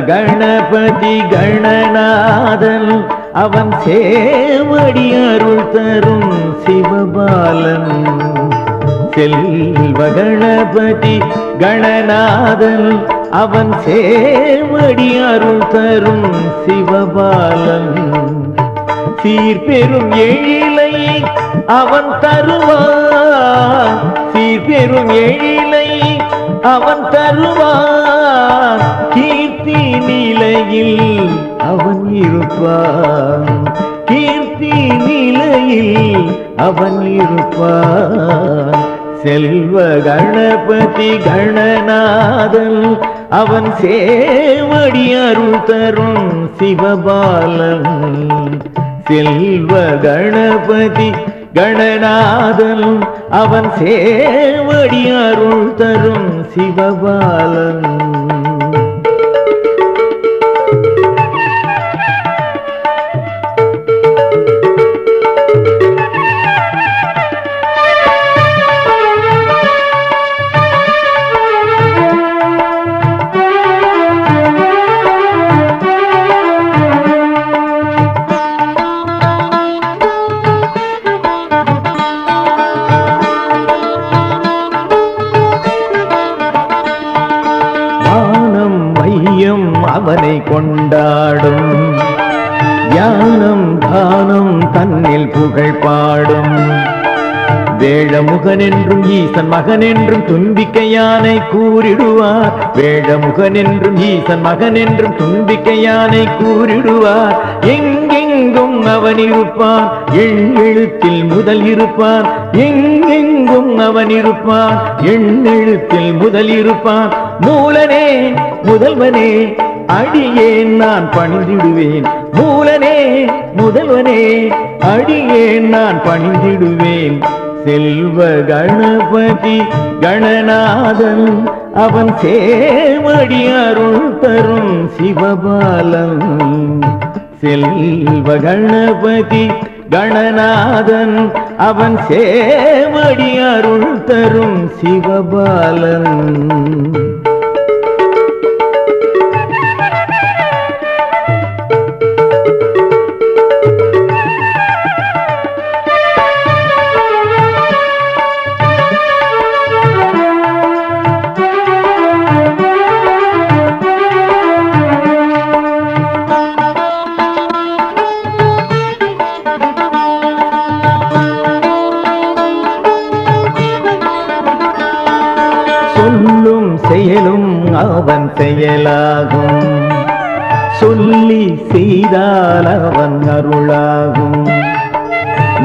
கணபதி கணநாதன் அவன் சேவடி அருள் தரும் சிவபாலன். செல்வ கணபதி கணநாதன் அவன் சேவடி அருள் தரும் சிவபாலன். சீர்பெரும் எழிலை அவன் தருவான், சீர்பெரும் எழிலை அவன் தருவான். கீர்த்தி நிலையில் அவன் இருப்பான், கீர்த்தி நிலையில் அவன் இருப்பான். செல்வ கணபதி கணநாதன் அவன் சேவடி அருள் தரும் சிவபாலன். செல்வ கணபதி கணநாதன் அவன் சேவடி அருள் தரும் சிவபாலன். அவனை கொண்டாடும் ஞானம் தானம் தன்னில் புகழ் பாடும். வேழமுகன் என்றும் ஈசன் மகன் என்றும் துன்பிக்கை யானை கூறிடுவார், வேழமுகன் என்றும் ஈசன் மகன் என்றும் துன்பிக்கை யானை கூறிடுவார். எங்கெங்கும் அவன் இருப்பான், எண்ணெழுத்தில் முதல் இருப்பான், எங்கெங்கும் அவன் இருப்பான், எண்ணெழுத்தில் முதல் இருப்பான். மூலனே முதல்வனே அடியேன் நான் பணிந்திடுவேன், மூலனே முதல்வனே அடியேன் நான் பணிந்திடுவேன். செல்வ கணபதி கணநாதன் அவன் சேவடி அருள் தரும் சிவபாலன். செல்வ கணபதி கணநாதன் அவன் சேவடி அருள் தரும் சிவபாலன். சொல்லும் செயலும் அவன் செயலாகும், சொல்லி செய்தால் அவன் அருளாகும்.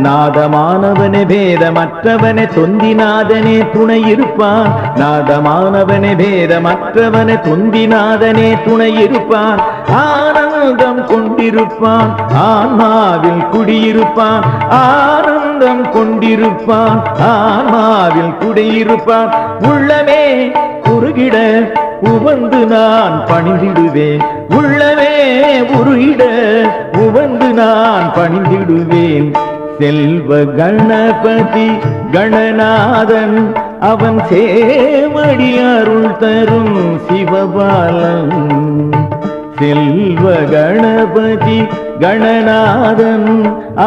நாதமானவனே வேதமற்றவனே தொந்திநாதனே துணை இருப்பான், நாதமானவனே வேதமற்றவனே தொந்திநாதனே துணை இருப்பான். ஆனந்தம் கொண்டிருப்பான் ஆன்மாவில் குடியிருப்பான், ஆனந்தம் கொண்டிருப்பான் ஆன்மாவில் குடியிருப்பான். உள்ளமே உருகிட உவந்து நான் பணிந்திடுவேன், உள்ளமே உருகிட உவந்து நான் பணிந்திடுவேன். செல்வ கணபதி கணநாதன் அவன் சேவடி அருள் தரும் சிவபாலன். செல்வ கணபதி கணநாதன்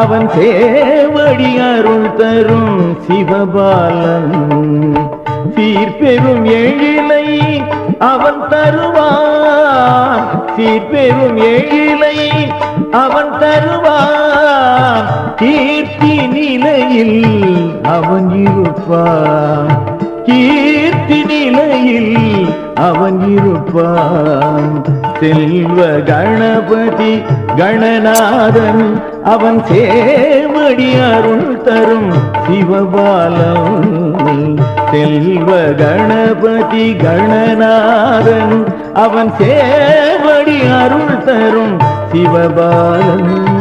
அவன் சேவடி அருள் தரும் சிவபாலன். சீர்பெரும் எழிலை அவன் தருவான், சீர்பெரும் எழிலை அவன் தருவான். கீர்த்தி நிலையில் அவன் இருப்பான், கீர்த்தி நிலையில் அவன் இருப்பான். செல்வ கணபதி கணநாதன் அவன் சேவடி அருள் தரும் சிவபாலன். செல்வ கணபதி கணநாதன் அவன் சேவடி அருள் தரும் சிவபாலன்.